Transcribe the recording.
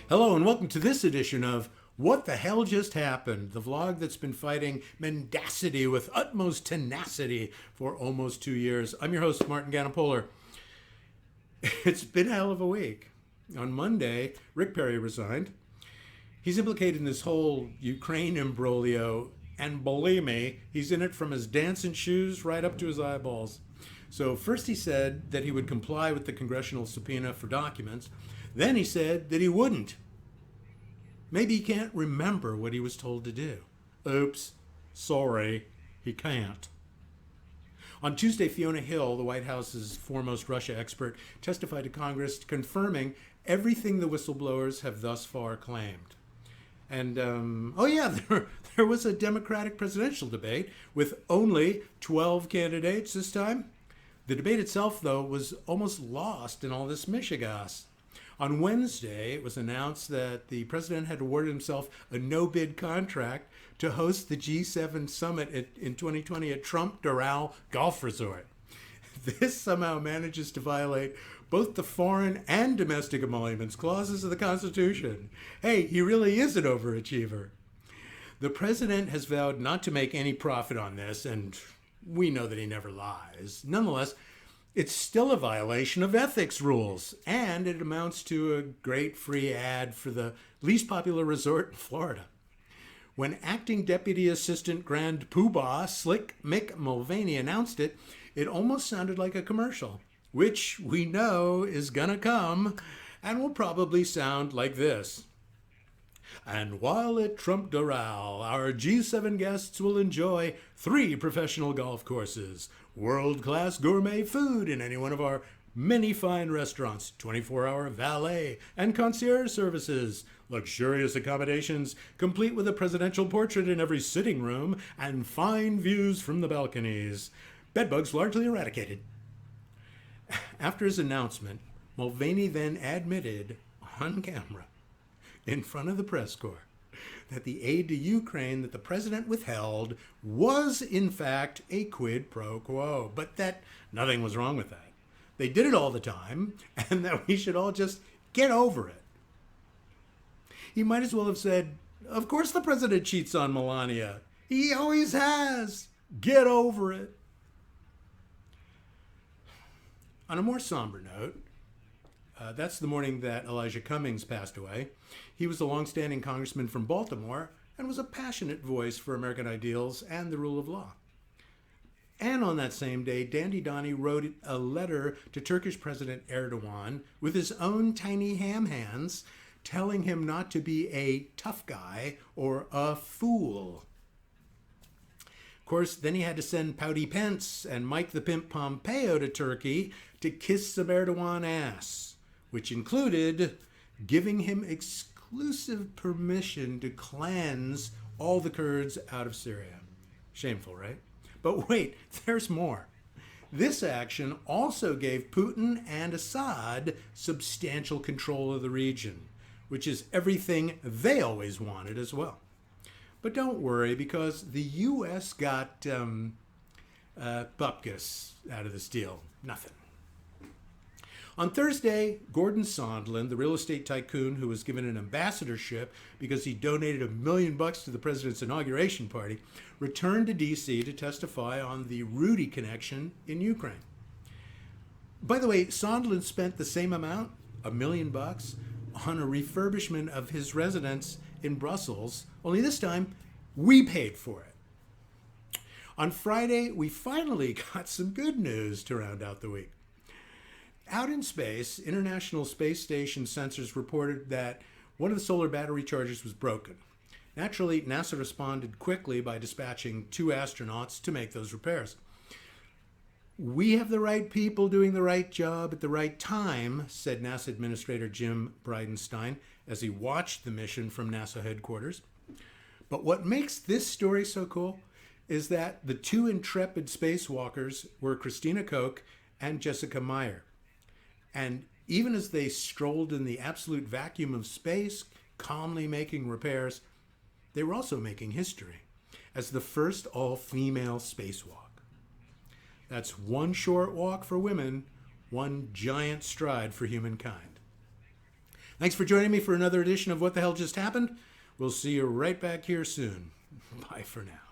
Hello and welcome to this edition of What the Hell Just Happened, the vlog that's been fighting mendacity with utmost tenacity for almost 2 years. I'm your host, Martin Ganapoler. It's been a hell of a week. On Monday, Rick Perry resigned. He's implicated in this whole Ukraine imbroglio, and believe me, he's in it from his dancing shoes right up to his eyeballs. So first he said that he would comply with the congressional subpoena for documents. Then he said that he wouldn't. Maybe he can't remember what he was told to do. Oops, sorry, he can't. On Tuesday, Fiona Hill, the White House's foremost Russia expert, testified to Congress confirming everything the whistleblowers have thus far claimed. And, there was a Democratic presidential debate with only 12 candidates this time. The debate itself, though, was almost lost in all this mishigas. On Wednesday, it was announced that the president had awarded himself a no-bid contract to host the G7 summit in 2020 at Trump Doral Golf Resort. This somehow manages to violate both the foreign and domestic emoluments clauses of the Constitution. Hey, he really is an overachiever. The president has vowed not to make any profit on this, and we know that he never lies. Nonetheless, it's still a violation of ethics rules, and it amounts to a great free ad for the least popular resort in Florida. When acting Deputy Assistant Grand Poobah Slick Mick Mulvaney announced it, it almost sounded like a commercial, which we know is gonna come and will probably sound like this. And while at Trump Doral, our G7 guests will enjoy 3 professional golf courses, world-class gourmet food in any one of our many fine restaurants, 24-hour valet and concierge services, luxurious accommodations complete with a presidential portrait in every sitting room, and fine views from the balconies. Bedbugs largely eradicated. After his announcement, Mulvaney then admitted on camera in front of the press corps that the aid to Ukraine that the president withheld was in fact a quid pro quo, but that nothing was wrong with that. They did it all the time, and that we should all just get over it. He might as well have said, of course the president cheats on Melania. He always has. Get over it. On a more somber note, that's the morning that Elijah Cummings passed away. He was a longstanding congressman from Baltimore and was a passionate voice for American ideals and the rule of law. And on that same day, Dandy Donnie wrote a letter to Turkish President Erdogan with his own tiny ham hands, telling him not to be a tough guy or a fool. Of course, then he had to send Pouty Pence and Mike the Pimp Pompeo to Turkey to kiss some Erdogan ass, which included giving him exclusive permission to cleanse all the Kurds out of Syria. Shameful, right? But wait, there's more. This action also gave Putin and Assad substantial control of the region, which is everything they always wanted as well. But don't worry, because the U.S. got bupkis out of this deal. Nothing. On Thursday, Gordon Sondland, the real estate tycoon who was given an ambassadorship because he donated $1 million to the president's inauguration party, returned to D.C. to testify on the Rudy connection in Ukraine. By the way, Sondland spent the same amount, $1 million, on a refurbishment of his residence in Brussels, only this time we paid for it. On Friday, we finally got some good news to round out the week. Out in space, International Space Station sensors reported that one of the solar battery chargers was broken. Naturally, NASA responded quickly by dispatching 2 astronauts to make those repairs. We have the right people doing the right job at the right time, said NASA Administrator Jim Bridenstine as he watched the mission from NASA headquarters. But what makes this story so cool is that the 2 intrepid spacewalkers were Christina Koch and Jessica Meyer. And even as they strolled in the absolute vacuum of space, calmly making repairs, they were also making history. as the first all-female spacewalk. That's one short walk for women, one giant stride for humankind. Thanks for joining me for another edition of What the Hell Just Happened. We'll see you right back here soon. Bye for now.